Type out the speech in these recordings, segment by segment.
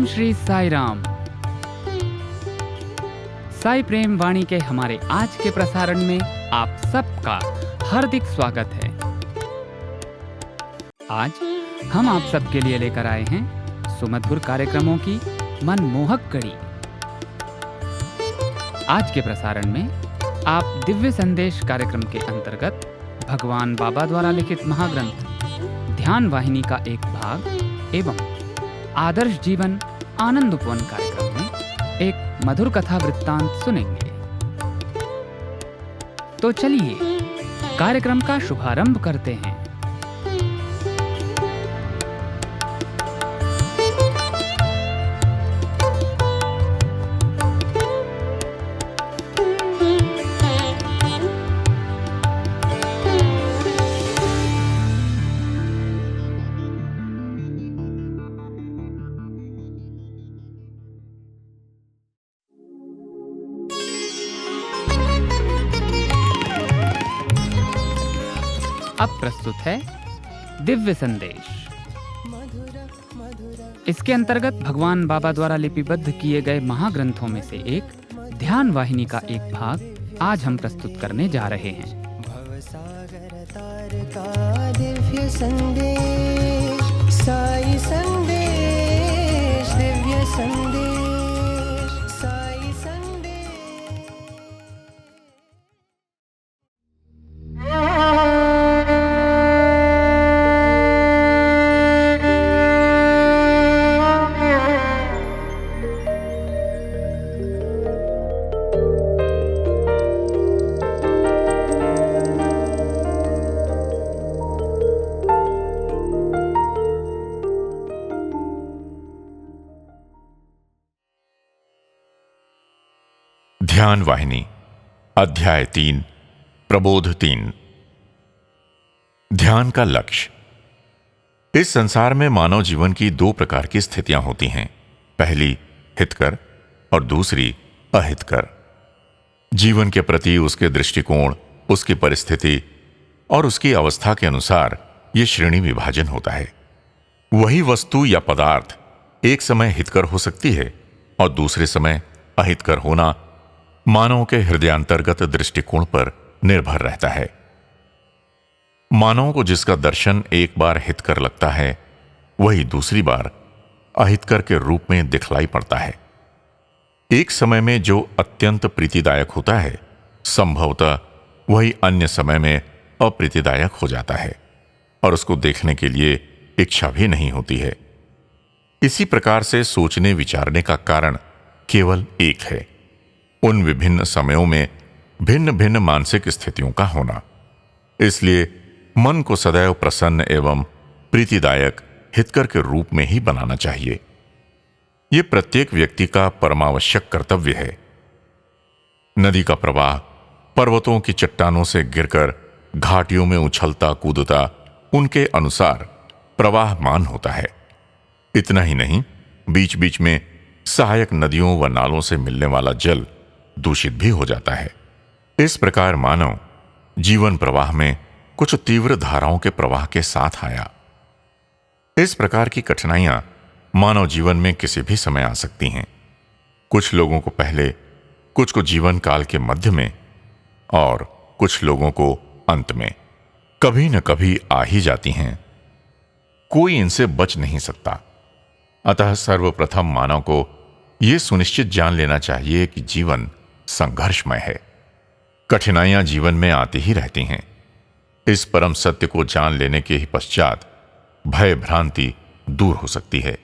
ओम श्री साई राम। साई प्रेम वाणी के हमारे आज के प्रसारण में आप सबका हार्दिक स्वागत है। आज हम आप सबके लिए लेकर आए हैं सुमधुर कार्यक्रमों की मनमोहक कड़ी। आज के प्रसारण में आप दिव्य संदेश कार्यक्रम के अंतर्गत भगवान बाबा द्वारा लिखित महाग्रंथ ध्यान वाहिनी का एक भाग एवं आदर्श जीवन आनंद उपवन कार्यक्रम में एक मधुर कथा वृत्तांत सुनेंगे। तो चलिए कार्यक्रम का शुभारंभ करते हैं। अब प्रस्तुत है दिव्य संदेश। इसके अंतर्गत भगवान बाबा द्वारा लिपिबद्ध किए गए महाग्रंथों में से एक ध्यान वाहिनी का एक भाग आज हम प्रस्तुत करने जा रहे हैं। भवसागर तार का दिव्य संदेश, साई संदेश, दिव्य संदेश, साई संदेश। ध्यान वाहिनी अध्याय 3 प्रबोध 3। ध्यान का लक्ष्य। इस संसार में मानव जीवन की दो प्रकार की स्थितियां होती हैं, पहली हितकर और दूसरी अहितकर। जीवन के प्रति उसके दृष्टिकोण, उसकी परिस्थिति और उसकी अवस्था के अनुसार यह श्रेणी विभाजन होता है। वही वस्तु या पदार्थ एक समय हितकर हो सकती है और दूसरे समय अहितकर होना मानव के हृदयांतर्गत दृष्टिकोण पर निर्भर रहता है। मानव को जिसका दर्शन एक बार हितकर लगता है, वही दूसरी बार अहितकर के रूप में दिखलाई पड़ता है। एक समय में जो अत्यंत प्रीतिदायक होता है, संभवतः वही अन्य समय में अप्रीतिदायक हो जाता है और उसको देखने के लिए इच्छा भी नहीं होती है। इसी प्रकार से सोचने विचारने का कारण केवल एक है, उन विभिन्न समयों में भिन्न भिन्न मानसिक स्थितियों का होना। इसलिए मन को सदैव प्रसन्न एवं प्रीतिदायक हितकर के रूप में ही बनाना चाहिए। यह प्रत्येक व्यक्ति का परमावश्यक कर्तव्य है। नदी का प्रवाह पर्वतों की चट्टानों से गिरकर घाटियों में उछलता कूदता उनके अनुसार प्रवाहमान होता है। इतना ही नहीं, बीच बीच में सहायक नदियों व नालों से मिलने वाला जल दूषित भी हो जाता है। इस प्रकार मानव जीवन प्रवाह में कुछ तीव्र धाराओं के प्रवाह के साथ आया। इस प्रकार की कठिनाइयां मानव जीवन में किसी भी समय आ सकती हैं। कुछ लोगों को पहले, कुछ को जीवन काल के मध्य में और कुछ लोगों को अंत में कभी न कभी आ ही जाती हैं। कोई इनसे बच नहीं सकता। अतः सर्वप्रथम मानव को यह सुनिश्चित जान लेना चाहिए कि जीवन संघर्षमय है। कठिनाइयां जीवन में आती ही रहती हैं। इस परम सत्य को जान लेने के ही पश्चात भय भ्रांति दूर हो सकती है।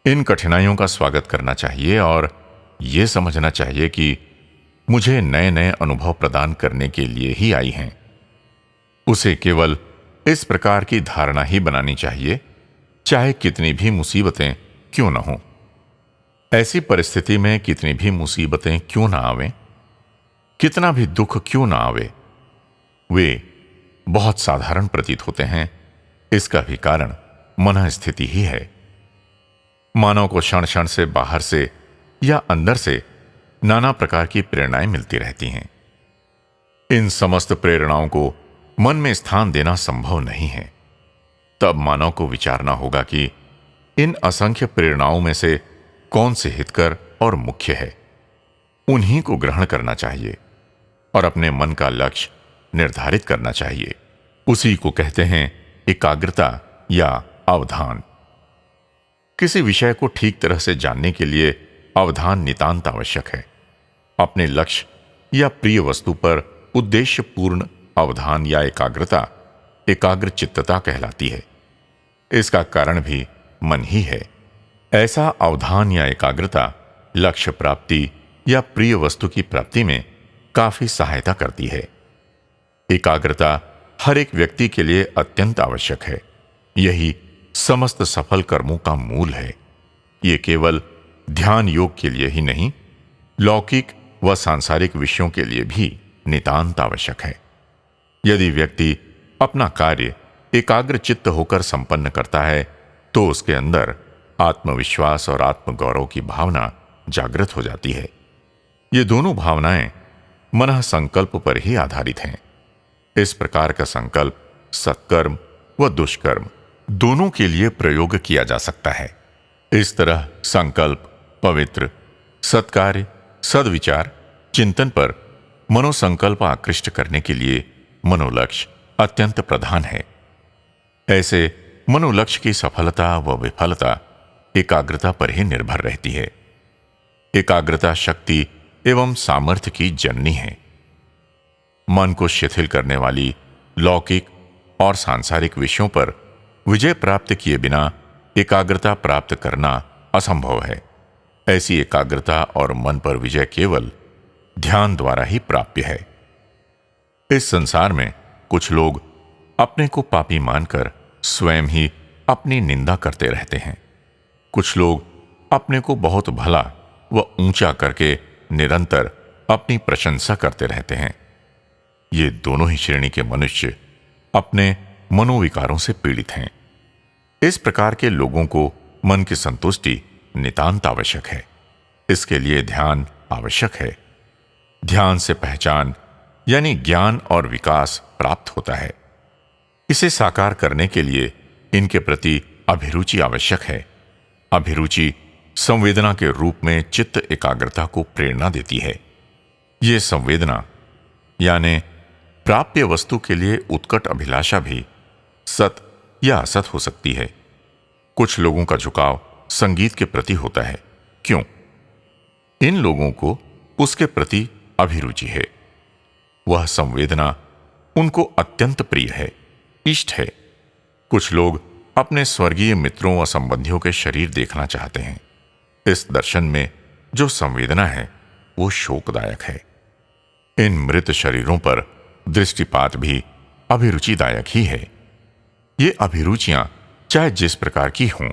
इन कठिनाइयों का स्वागत करना चाहिए और यह समझना चाहिए कि मुझे नए नए अनुभव प्रदान करने के लिए ही आई हैं। उसे केवल इस प्रकार की धारणा ही बनानी चाहिए, चाहे कितनी भी मुसीबतें क्यों न हों। ऐसी परिस्थिति में कितनी भी मुसीबतें क्यों ना आवें, कितना भी दुख क्यों ना आवे, वे बहुत साधारण प्रतीत होते हैं। इसका भी कारण मन स्थिति ही है। मानव को क्षण क्षण से बाहर से या अंदर से नाना प्रकार की प्रेरणाएं मिलती रहती हैं। इन समस्त प्रेरणाओं को मन में स्थान देना संभव नहीं है। तब मानव को विचारना होगा कि इन असंख्य प्रेरणाओं में से कौन से हितकर और मुख्य है, उन्हीं को ग्रहण करना चाहिए और अपने मन का लक्ष्य निर्धारित करना चाहिए। उसी को कहते हैं एकाग्रता या अवधान। किसी विषय को ठीक तरह से जानने के लिए अवधान नितांत आवश्यक है। अपने लक्ष्य या प्रिय वस्तु पर उद्देश्यपूर्ण अवधान या एकाग्रता एकाग्र चित्तता कहलाती है। इसका कारण भी मन ही है। ऐसा अवधान या एकाग्रता लक्ष्य प्राप्ति या प्रिय वस्तु की प्राप्ति में काफी सहायता करती है। एकाग्रता हर एक व्यक्ति के लिए अत्यंत आवश्यक है। यही समस्त सफल कर्मों का मूल है। ये केवल ध्यान योग के लिए ही नहीं, लौकिक व सांसारिक विषयों के लिए भी नितांत आवश्यक है। यदि व्यक्ति अपना कार्य एकाग्र चित्त होकर संपन्न करता है तो उसके अंदर आत्मविश्वास और आत्मगौरव की भावना जागृत हो जाती है। ये दोनों भावनाएं मनः संकल्प पर ही आधारित हैं। इस प्रकार का संकल्प सत्कर्म व दुष्कर्म दोनों के लिए प्रयोग किया जा सकता है। इस तरह संकल्प पवित्र, सत्कार्य, सद्विचार, चिंतन पर मनोसंकल्प आकृष्ट करने के लिए मनोलक्ष्य अत्यंत प्रधान है। ऐसे मनोलक्ष्य की सफलता व विफलता एकाग्रता पर ही निर्भर रहती है। एकाग्रता शक्ति एवं सामर्थ्य की जननी है। मन को शिथिल करने वाली लौकिक और सांसारिक विषयों पर विजय प्राप्त किए बिना एकाग्रता प्राप्त करना असंभव है। ऐसी एकाग्रता और मन पर विजय केवल ध्यान द्वारा ही प्राप्य है। इस संसार में कुछ लोग अपने को पापी मानकर स्वयं ही अपनी निंदा करते रहते हैं। कुछ लोग अपने को बहुत भला व ऊंचा करके निरंतर अपनी प्रशंसा करते रहते हैं। ये दोनों ही श्रेणी के मनुष्य अपने मनोविकारों से पीड़ित हैं। इस प्रकार के लोगों को मन की संतुष्टि नितांत आवश्यक है। इसके लिए ध्यान आवश्यक है। ध्यान से पहचान यानी ज्ञान और विकास प्राप्त होता है। इसे साकार करने के लिए इनके प्रति अभिरुचि आवश्यक है। अभिरुचि संवेदना के रूप में चित्त एकाग्रता को प्रेरणा देती है। ये संवेदना यानी प्राप्य वस्तु के लिए उत्कट अभिलाषा भी सत या असत हो सकती है। कुछ लोगों का झुकाव संगीत के प्रति होता है। क्यों? इन लोगों को उसके प्रति अभिरुचि है। वह संवेदना उनको अत्यंत प्रिय है, इष्ट है। कुछ लोग अपने स्वर्गीय मित्रों व संबंधियों के शरीर देखना चाहते हैं। इस दर्शन में जो संवेदना है वो शोकदायक है। इन मृत शरीरों पर दृष्टिपात भी अभिरुचिदायक ही है। ये अभिरुचियां चाहे जिस प्रकार की हों,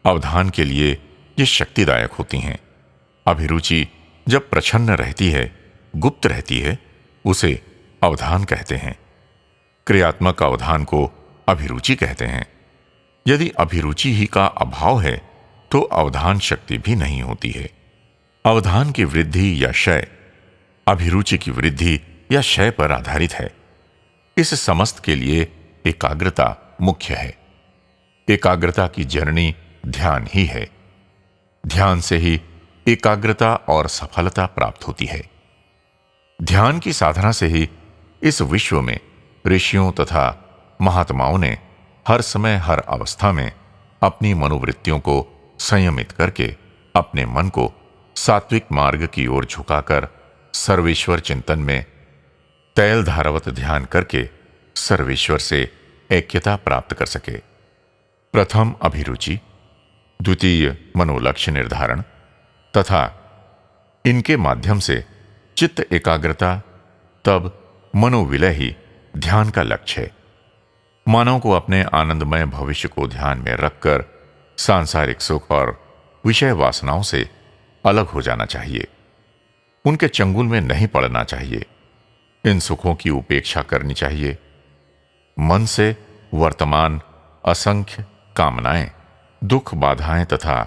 अवधान के लिए ये शक्तिदायक होती हैं। अभिरुचि जब प्रछन्न रहती है, गुप्त रहती है, उसे अवधान कहते हैं। क्रियात्मक अवधान को अभिरुचि कहते हैं। यदि अभिरुचि ही का अभाव है तो अवधान शक्ति भी नहीं होती है। अवधान की वृद्धि या क्षय अभिरुचि की वृद्धि या क्षय पर आधारित है। इस समस्त के लिए एकाग्रता मुख्य है। एकाग्रता की जननी ध्यान ही है। ध्यान से ही एकाग्रता और सफलता प्राप्त होती है। ध्यान की साधना से ही इस विश्व में ऋषियों तथा महात्माओं ने हर समय हर अवस्था में अपनी मनोवृत्तियों को संयमित करके अपने मन को सात्विक मार्ग की ओर झुकाकर सर्वेश्वर चिंतन में तैल धारावत ध्यान करके सर्वेश्वर से ऐक्यता प्राप्त कर सके। प्रथम अभिरुचि, द्वितीय मनोलक्ष्य निर्धारण तथा इनके माध्यम से चित्त एकाग्रता, तब मनोविलय ही ध्यान का लक्ष्य है। मानव को अपने आनंदमय भविष्य को ध्यान में रखकर सांसारिक सुख और विषय वासनाओं से अलग हो जाना चाहिए। उनके चंगुल में नहीं पड़ना चाहिए। इन सुखों की उपेक्षा करनी चाहिए। मन से वर्तमान असंख्य कामनाएं, दुख, बाधाएं तथा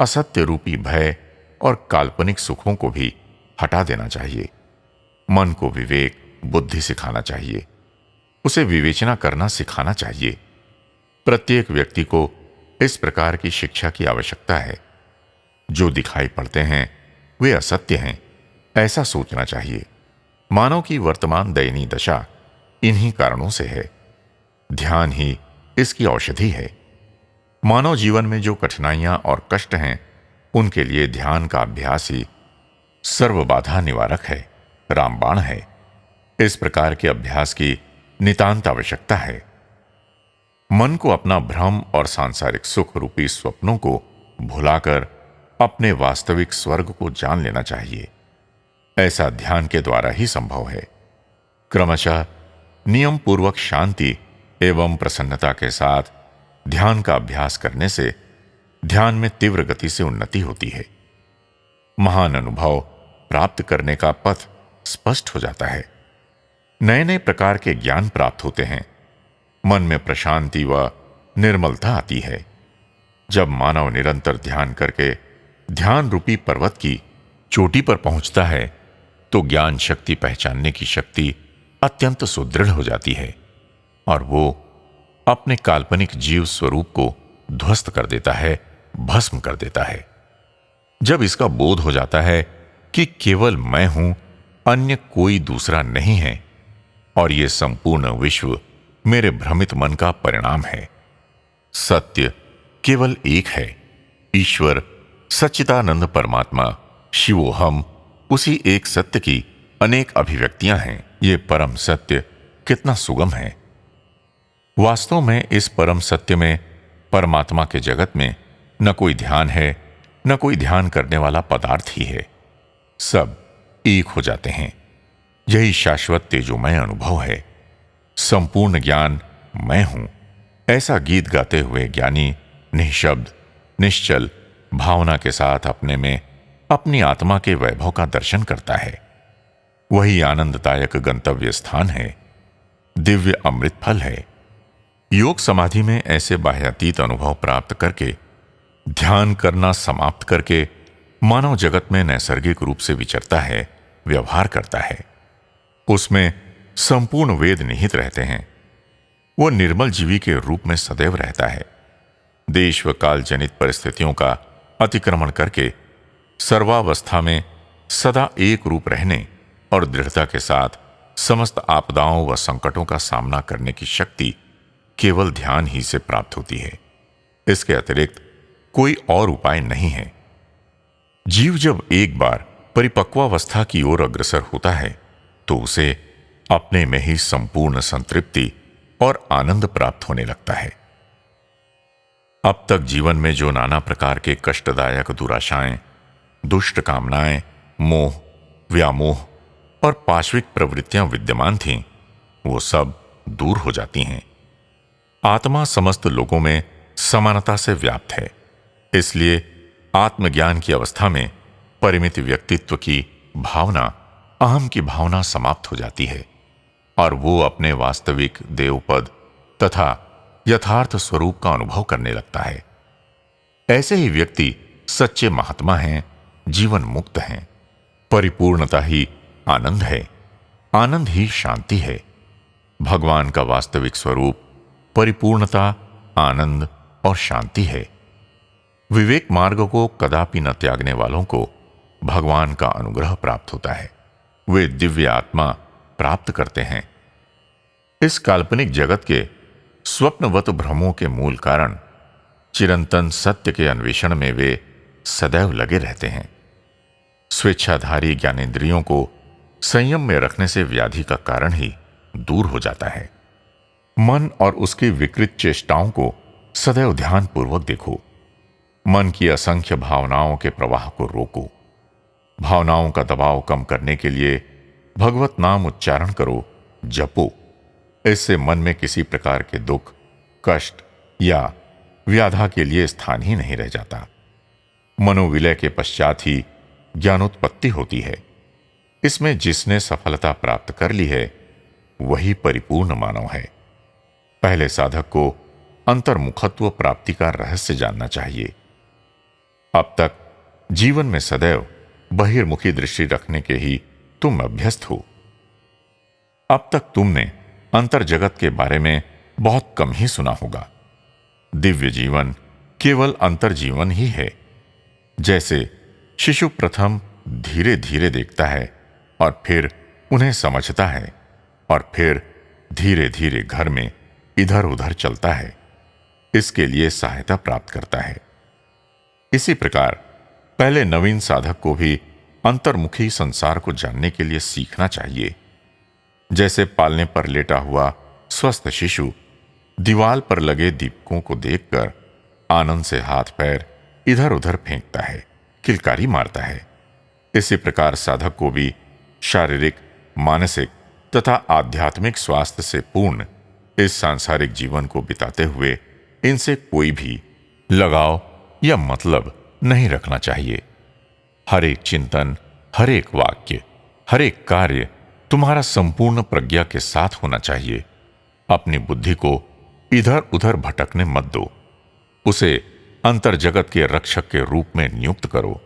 असत्य रूपी भय और काल्पनिक सुखों को भी हटा देना चाहिए। मन को विवेक, बुद्धि सिखाना चाहिए। उसे विवेचना करना सिखाना चाहिए। प्रत्येक व्यक्ति को इस प्रकार की शिक्षा की आवश्यकता है। जो दिखाई पड़ते हैं वे असत्य हैं, ऐसा सोचना चाहिए। मानव की वर्तमान दयनीय दशा इन्हीं कारणों से है। ध्यान ही इसकी औषधि है। मानव जीवन में जो कठिनाइयां और कष्ट हैं, उनके लिए ध्यान का अभ्यास ही सर्वबाधा निवारक है, रामबाण है। इस प्रकार के अभ्यास की नितांत आवश्यकता है। मन को अपना भ्रम और सांसारिक सुख रूपी स्वप्नों को भुलाकर अपने वास्तविक स्वर्ग को जान लेना चाहिए। ऐसा ध्यान के द्वारा ही संभव है। क्रमशः नियम पूर्वक शांति एवं प्रसन्नता के साथ ध्यान का अभ्यास करने से ध्यान में तीव्र गति से उन्नति होती है। महान अनुभव प्राप्त करने का पथ स्पष्ट हो जाता है। नए नए प्रकार के ज्ञान प्राप्त होते हैं। मन में प्रशांति व निर्मलता आती है। जब मानव निरंतर ध्यान करके ध्यान रूपी पर्वत की चोटी पर पहुंचता है, तो ज्ञान शक्ति पहचानने की शक्ति अत्यंत सुदृढ़ हो जाती है और वो अपने काल्पनिक जीव स्वरूप को ध्वस्त कर देता है, भस्म कर देता है। जब इसका बोध हो जाता है कि केवल मैं हूं, अन्य कोई दूसरा नहीं है और ये संपूर्ण विश्व मेरे भ्रमित मन का परिणाम है, सत्य केवल एक है, ईश्वर सच्चिदानंद परमात्मा शिवोहम, उसी एक सत्य की अनेक अभिव्यक्तियां हैं। ये परम सत्य कितना सुगम है। वास्तव में इस परम सत्य में, परमात्मा के जगत में न कोई ध्यान है, न कोई ध्यान करने वाला पदार्थ ही है। सब एक हो जाते हैं। यही शाश्वत तेजोमय अनुभव है। संपूर्ण ज्ञान मैं हूं, ऐसा गीत गाते हुए ज्ञानी निःशब्द निश्चल भावना के साथ अपने में अपनी आत्मा के वैभव का दर्शन करता है। वही आनंददायक गंतव्य स्थान है, दिव्य अमृत फल है। योग समाधि में ऐसे बाह्यातीत अनुभव प्राप्त करके ध्यान करना समाप्त करके मानव जगत में नैसर्गिक रूप से विचरता है, व्यवहार करता है। उसमें संपूर्ण वेद निहित रहते हैं। वो निर्मल जीवी के रूप में सदैव रहता है। देश व काल जनित परिस्थितियों का अतिक्रमण करके सर्वावस्था में सदा एक रूप रहने और दृढ़ता के साथ समस्त आपदाओं व संकटों का सामना करने की शक्ति केवल ध्यान ही से प्राप्त होती है। इसके अतिरिक्त कोई और उपाय नहीं है। जीव जब एक बार परिपक्वावस्था की ओर अग्रसर होता है, तो उसे अपने में ही संपूर्ण संतृप्ति और आनंद प्राप्त होने लगता है। अब तक जीवन में जो नाना प्रकार के कष्टदायक दुराशाएं, दुष्ट कामनाएं, मोह, व्यामोह और पाश्विक प्रवृत्तियां विद्यमान थीं, वो सब दूर हो जाती हैं। आत्मा समस्त लोगों में समानता से व्याप्त है। इसलिए आत्मज्ञान की अवस्था में परिमित व्यक्तित्व की भावना, अहम की भावना समाप्त हो जाती है और वो अपने वास्तविक देवपद तथा यथार्थ स्वरूप का अनुभव करने लगता है। ऐसे ही व्यक्ति सच्चे महात्मा हैं, जीवन मुक्त हैं। परिपूर्णता ही आनंद है, आनंद ही शांति है। भगवान का वास्तविक स्वरूप परिपूर्णता, आनंद और शांति है। विवेक मार्ग को कदापि न त्यागने वालों को भगवान का अनुग्रह प्राप्त होता है। वे दिव्य आत्मा प्राप्त करते हैं। इस काल्पनिक जगत के स्वप्नवत भ्रमों के मूल कारण चिरंतन सत्य के अन्वेषण में वे सदैव लगे रहते हैं। स्वेच्छाधारी ज्ञानेंद्रियों को संयम में रखने से व्याधि का कारण ही दूर हो जाता है। मन और उसकी विकृत चेष्टाओं को सदैव ध्यानपूर्वक देखो। मन की असंख्य भावनाओं के प्रवाह को रोको। भावनाओं का दबाव कम करने के लिए भगवत नाम उच्चारण करो, जपो। इससे मन में किसी प्रकार के दुख, कष्ट या व्याधा के लिए स्थान ही नहीं रह जाता। मनोविलय के पश्चात ही ज्ञानोत्पत्ति होती है। इसमें जिसने सफलता प्राप्त कर ली है, वही परिपूर्ण मानव है। पहले साधक को अंतर्मुखत्व प्राप्ति का रहस्य जानना चाहिए। अब तक जीवन में सदैव बहिर्मुखी दृष्टि रखने के ही तुम अभ्यस्त हो। अब तक तुमने अंतर जगत के बारे में बहुत कम ही सुना होगा। दिव्य जीवन केवल अंतर्जीवन ही है। जैसे शिशु प्रथम धीरे धीरे देखता है और फिर उन्हें समझता है और फिर धीरे धीरे घर में इधर उधर चलता है, इसके लिए सहायता प्राप्त करता है। इसी प्रकार पहले नवीन साधक को भी अंतर्मुखी संसार को जानने के लिए सीखना चाहिए। जैसे पालने पर लेटा हुआ स्वस्थ शिशु दीवार पर लगे दीपकों को देखकर आनंद से हाथ पैर इधर उधर फेंकता है, किलकारी मारता है, इसी प्रकार साधक को भी शारीरिक, मानसिक तथा आध्यात्मिक स्वास्थ्य से पूर्ण इस सांसारिक जीवन को बिताते हुए इनसे कोई भी लगाव या मतलब नहीं रखना चाहिए। हर एक चिंतन, हर एक वाक्य, हर एक कार्य तुम्हारा संपूर्ण प्रज्ञा के साथ होना चाहिए। अपनी बुद्धि को इधर उधर भटकने मत दो, उसे अंतर्जगत के रक्षक के रूप में नियुक्त करो।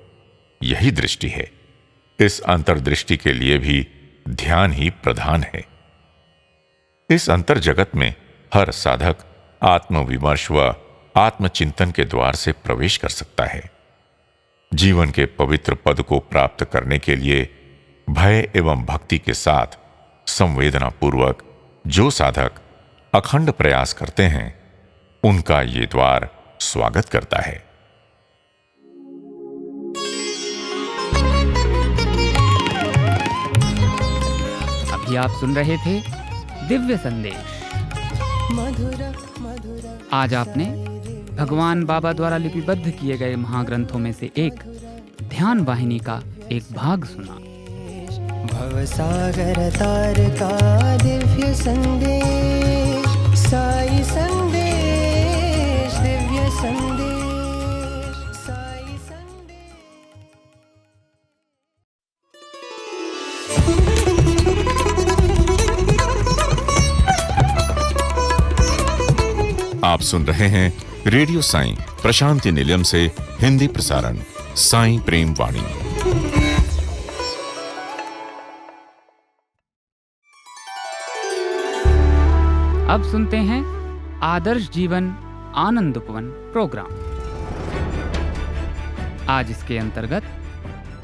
यही दृष्टि है। इस अंतर्दृष्टि के लिए भी ध्यान ही प्रधान है। इस अंतर्जगत में हर साधक आत्मविमर्श व आत्मचिंतन के द्वार से प्रवेश कर सकता है। जीवन के पवित्र पद को प्राप्त करने के लिए भय एवं भक्ति के साथ संवेदना पूर्वक जो साधक अखंड प्रयास करते हैं, उनका ये द्वार स्वागत करता है। अभी आप सुन रहे थे दिव्य संदेश। आज आपने भगवान बाबा द्वारा लिपिबद्ध किए गए महाग्रंथों में से एक ध्यान वाहिनी का एक भाग सुना। भवसागर तार का दिव्य संदेश, साई संदेश, दिव्य संदेश, साई संदेश। आप सुन रहे हैं रेडियो साईं प्रशांति निलयम से हिंदी प्रसारण साईं प्रेम वाणी। अब सुनते हैं आदर्श जीवन आनंद उपवन प्रोग्राम। आज इसके अंतर्गत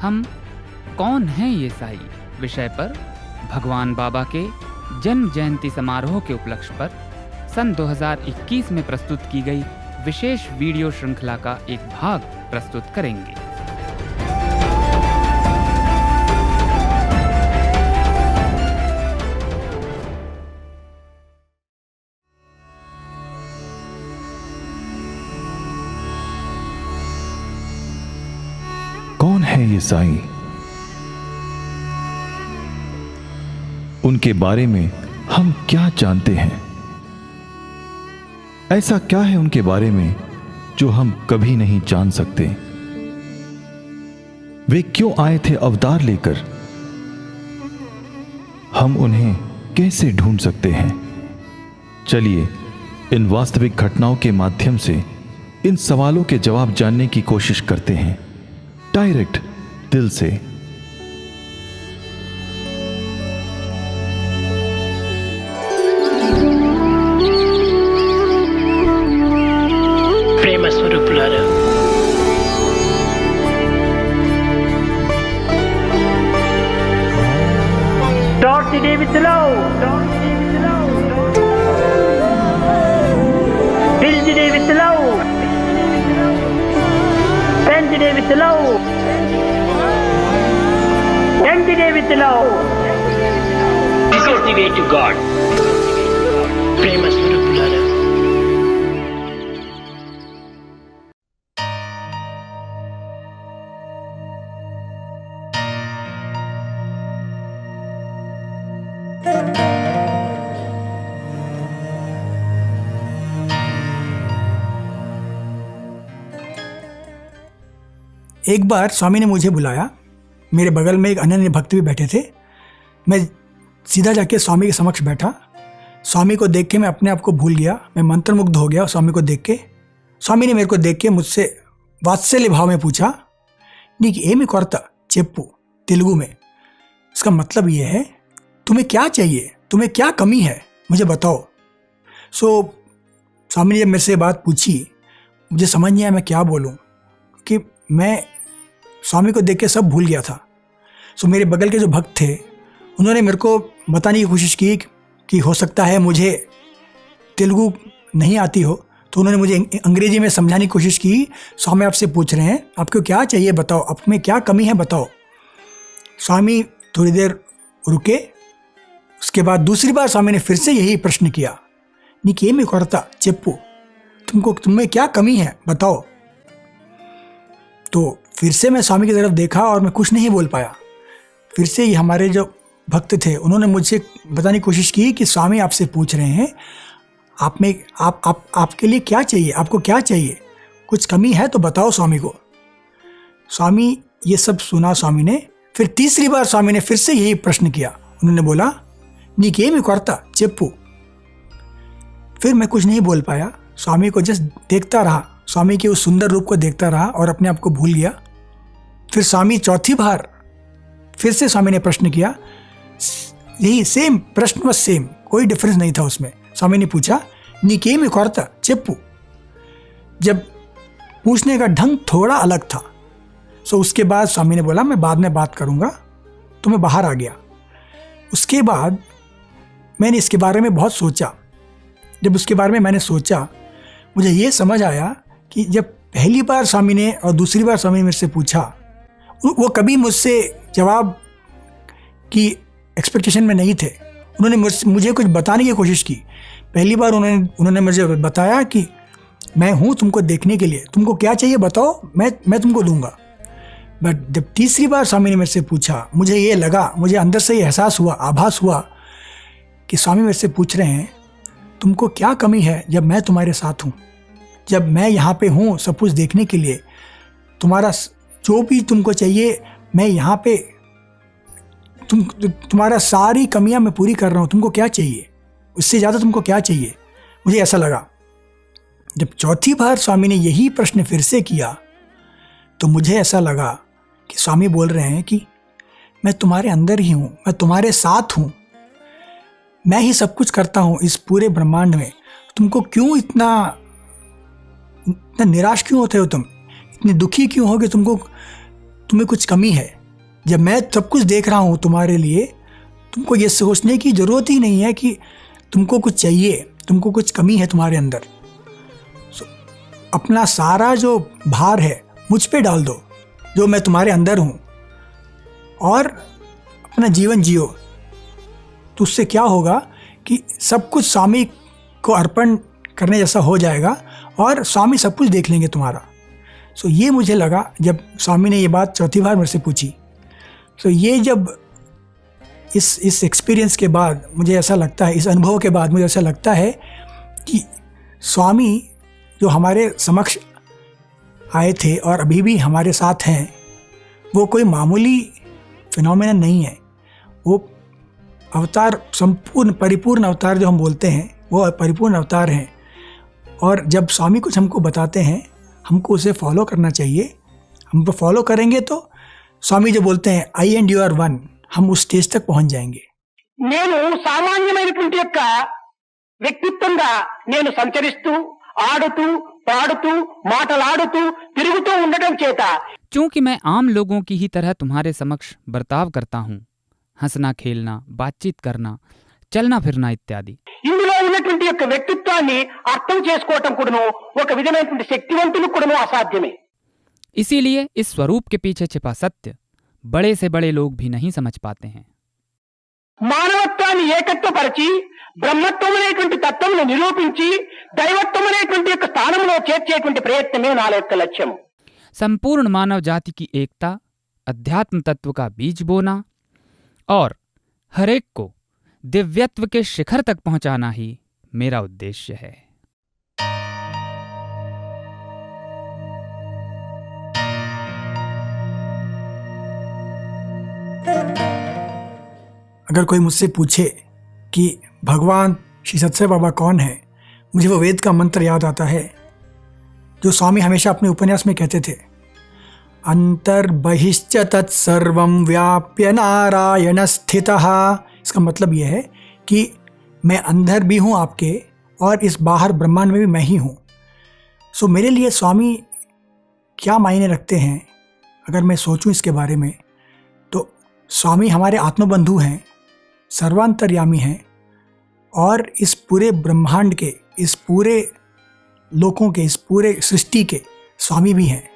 हम कौन है ये साई विषय पर भगवान बाबा के जन्म जयंती समारोह के उपलक्ष्य पर सन 2021 में प्रस्तुत की गई विशेष वीडियो श्रृंखला का एक भाग प्रस्तुत करेंगे। कौन है ये साईं? उनके बारे में हम क्या जानते हैं? ऐसा क्या है उनके बारे में जो हम कभी नहीं जान सकते? वे क्यों आए थे अवतार लेकर? हम उन्हें कैसे ढूंढ सकते हैं? चलिए इन वास्तविक घटनाओं के माध्यम से इन सवालों के जवाब जानने की कोशिश करते हैं, डायरेक्ट दिल से। प्रेम स्वरूपुलारा, start the day with the love, fill the day with the love, spend the day with the love, end the day with the love. This is the way to God. प्रेम स्वरूपुलारा। एक बार स्वामी ने मुझे बुलाया। मेरे बगल में एक अनन्य भक्त भी बैठे थे। मैं सीधा जाके स्वामी के समक्ष बैठा। स्वामी को देख के मैं अपने आप को भूल गया। मैं मंत्रमुग्ध हो गया स्वामी को देख के। स्वामी ने मेरे को देख के मुझसे वात्सल्य भाव में पूछा, नीक एमी कोरता चेप्पू, तेलुगु में। इसका मतलब ये है, तुम्हें क्या चाहिए, तुम्हें क्या कमी है, मुझे बताओ। स्वामी ने जब मेरे से बात पूछी, मुझे समझ नहीं आया मैं क्या बोलूं, कि मैं स्वामी को देख के सब भूल गया था। सो मेरे बगल के जो भक्त थे उन्होंने मेरे को बताने की कोशिश की कि हो सकता है मुझे तेलुगु नहीं आती हो, तो उन्होंने मुझे अंग्रेजी में समझाने की कोशिश की। स्वामी आपसे पूछ रहे हैं आपको क्या चाहिए बताओ, आप में क्या कमी है बताओ। स्वामी थोड़ी देर रुके, उसके बाद दूसरी बार स्वामी ने फिर से यही प्रश्न किया, नीकेमी कोरता चेप्पू, तुम में क्या कमी है बताओ। तो फिर से मैं स्वामी की तरफ देखा और मैं कुछ नहीं बोल पाया। फिर से ये हमारे जो भक्त थे उन्होंने मुझसे बताने की कोशिश की कि स्वामी आपसे पूछ रहे हैं आप में आपके लिए क्या चाहिए, आपको क्या चाहिए, कुछ कमी है तो बताओ स्वामी को। स्वामी ये सब सुना स्वामी ने। फिर तीसरी बार स्वामी ने फिर से यही प्रश्न किया। उन्होंने बोला नीकेमी कोरता चेप्पू। फिर मैं कुछ नहीं बोल पाया, स्वामी को जस्ट देखता रहा, स्वामी के उस सुंदर रूप को देखता रहा और अपने आप को भूल गया। फिर स्वामी चौथी बार फिर से स्वामी ने प्रश्न किया, यही सेम प्रश्न बस सेम, कोई डिफरेंस नहीं था उसमें। स्वामी ने पूछा नीकेमी कोरता चेप्पू। जब पूछने का ढंग थोड़ा अलग था, सो उसके बाद स्वामी ने बोला मैं बाद में बात करूंगा, तो मैं बाहर आ गया। उसके बाद मैंने इसके बारे में बहुत सोचा। जब उसके बारे में मैंने सोचा, मुझे ये समझ आया कि जब पहली बार स्वामी ने और दूसरी बार स्वामी ने मेरे से पूछा, वो कभी मुझसे जवाब की एक्सपेक्टेशन में नहीं थे। उन्होंने मुझे कुछ बताने की कोशिश की। पहली बार उन्होंने मुझे बताया कि मैं हूँ तुमको देखने के लिए, तुमको क्या चाहिए बताओ, मैं तुमको दूंगा। बट जब तीसरी बार स्वामी ने मेरे से पूछा, मुझे ये लगा, मुझे अंदर से ये एहसास हुआ, आभास हुआ कि स्वामी मेरे से पूछ रहे हैं तुमको क्या कमी है जब मैं तुम्हारे साथ हूँ, जब मैं यहाँ पे हूँ सब कुछ देखने के लिए, तुम्हारा जो भी तुमको चाहिए मैं यहाँ पे, तुम्हारा सारी कमियाँ मैं पूरी कर रहा हूँ, तुमको क्या चाहिए, उससे ज़्यादा तुमको क्या चाहिए। मुझे ऐसा लगा। जब चौथी बार स्वामी ने यही प्रश्न फिर से किया तो मुझे ऐसा लगा कि स्वामी बोल रहे हैं कि मैं तुम्हारे अंदर ही हूँ, मैं तुम्हारे साथ हूँ, मैं ही सब कुछ करता हूँ इस पूरे ब्रह्मांड में। तुमको क्यों इतना निराश क्यों होते हो, तुम इतने दुखी क्यों हो कि तुम्हें कुछ कमी है। जब मैं सब कुछ देख रहा हूँ तुम्हारे लिए, तुमको ये सोचने की ज़रूरत ही नहीं है कि तुमको कुछ चाहिए, तुमको कुछ कमी है तुम्हारे अंदर। अपना सारा जो भार है मुझ पे डाल दो, जो मैं तुम्हारे अंदर हूँ, और अपना जीवन जियो। तो उससे क्या होगा कि सब कुछ स्वामी को अर्पण करने जैसा हो जाएगा और स्वामी सब कुछ देख लेंगे तुम्हारा। सो ये मुझे लगा जब स्वामी ने ये बात चौथी बार मेरे से पूछी। सो ये जब इस एक्सपीरियंस के बाद मुझे ऐसा लगता है, इस अनुभव के बाद मुझे ऐसा लगता है कि स्वामी जो हमारे समक्ष आए थे और अभी भी हमारे साथ हैं, वो कोई मामूली फिनोमेनन नहीं है। वो अवतार, संपूर्ण परिपूर्ण अवतार जो हम बोलते हैं, वो परिपूर्ण अवतार हैं। और जब स्वामी कुछ हमको बताते हैं, हमको उसे फॉलो करना चाहिए। हम तो फॉलो करेंगे तो स्वामी जो बोलते हैं आई एंड यू आर वन, हम उस स्टेज तक पहुंच जाएंगे। నేను సామాన్యమైనటువంటి యొక్క వ్యక్తిత్వంగా నేను సంచరిస్తూ ఆడుతూ పాడుతూ మాటలాడుతూ తిరుగుతూ ఉండటం చేత चूंकि मैं आम लोगों की ही तरह तुम्हारे समक्ष बर्ताव करता हूँ, हंसना खेलना, बातचीत करना, चलना फिरना इत्यादि, ఇందులో ఉన్నటువంటి యొక్క వ్యక్తిత్వాన్ని అర్థం చేసుకోవటం కూడాను ఒక విధమైనటువంటి శక్తివంతులకు కూడాను అసాధ్యమే। इसीलिए इस स्वरूप के पीछे छिपा सत्य बड़े से बड़े लोग भी नहीं समझ पाते हैं। మానవత్వాన్ని ఏకత్వపరిచి బ్రహ్మత్వం అనేటువంటి తత్వమును నిరూపించి దైవత్వం అనేటువంటి యొక్క స్థానంలో చేర్చేటువంటి ప్రయత్నమే నా యొక్క లక్ష్యం। संपूर्ण मानव जाति की एकता, अध्यात्म तत्व का बीज बोना और हरेक को दिव्यत्व के शिखर तक पहुंचाना ही मेरा उद्देश्य है। अगर कोई मुझसे पूछे कि भगवान श्री सत्य बाबा कौन है, मुझे वो वेद का मंत्र याद आता है जो स्वामी हमेशा अपने उपन्यास में कहते थे, अंतर्बहिश्च तत्सर्वं व्याप्य नारायण स्थितः। इसका मतलब यह है कि मैं अंदर भी हूँ आपके और इस बाहर ब्रह्मांड में भी मैं ही हूँ। सो मेरे लिए स्वामी क्या मायने रखते हैं, अगर मैं सोचूं इसके बारे में, तो स्वामी हमारे आत्मबंधु हैं, सर्वांतर्यामी हैं, और इस पूरे ब्रह्मांड के, इस पूरे लोकों के, इस पूरे सृष्टि के स्वामी भी हैं।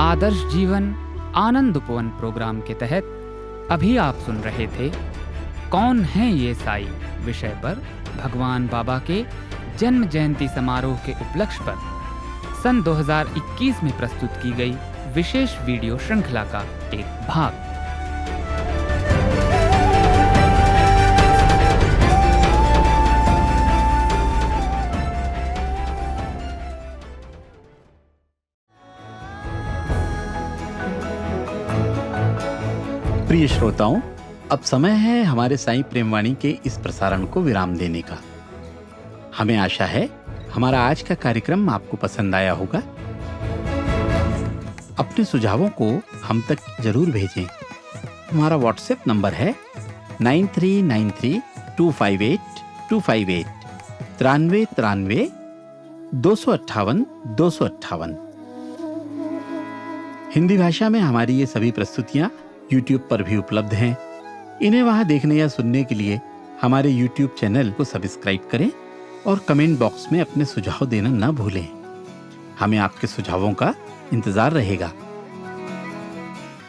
आदर्श जीवन आनंद उपवन प्रोग्राम के तहत अभी आप सुन रहे थे कौन है ये साई विषय पर भगवान बाबा के जन्म जयंती समारोह के उपलक्ष्य पर सन 2021 में प्रस्तुत की गई विशेष वीडियो श्रृंखला का एक भाग। प्रिय श्रोताओं, अब समय है हमारे साईं प्रेमवाणी के इस प्रसारण को विराम देने का। हमें आशा है हमारा आज का कार्यक्रम आपको पसंद आया होगा। अपने सुझावों को हम तक जरूर भेजें। हमारा व्हाट्सएप नंबर है 9393258258 93 258 258। हिंदी भाषा में हमारी ये सभी प्रस्तुतियां YouTube पर भी उपलब्ध हैं। इन्हें वहां देखने या सुनने के लिए हमारे YouTube चैनल को सब्सक्राइब करें और कमेंट बॉक्स में अपने सुझाव देना न भूलें। हमें आपके सुझावों का इंतजार रहेगा।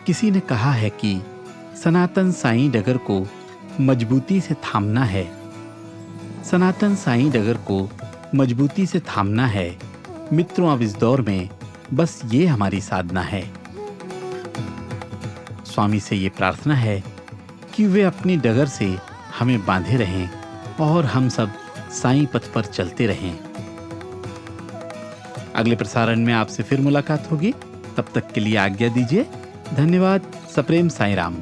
किसी ने कहा है कि सनातन साईं डगर को मजबूती से थामना है। सनातन साईं डगर को मजबूती से थामना है। मित्रों, अब इस दौर में बस ये हमारी साधना है। स्वामी से ये प्रार्थना है कि वे अपनी डगर से हमें बांधे रहें और हम सब साईं पथ पर चलते रहें। अगले प्रसारण में आपसे फिर मुलाकात होगी। तब तक के लिए आज्ञा दीजिए। धन्यवाद। सप्रेम साईं राम।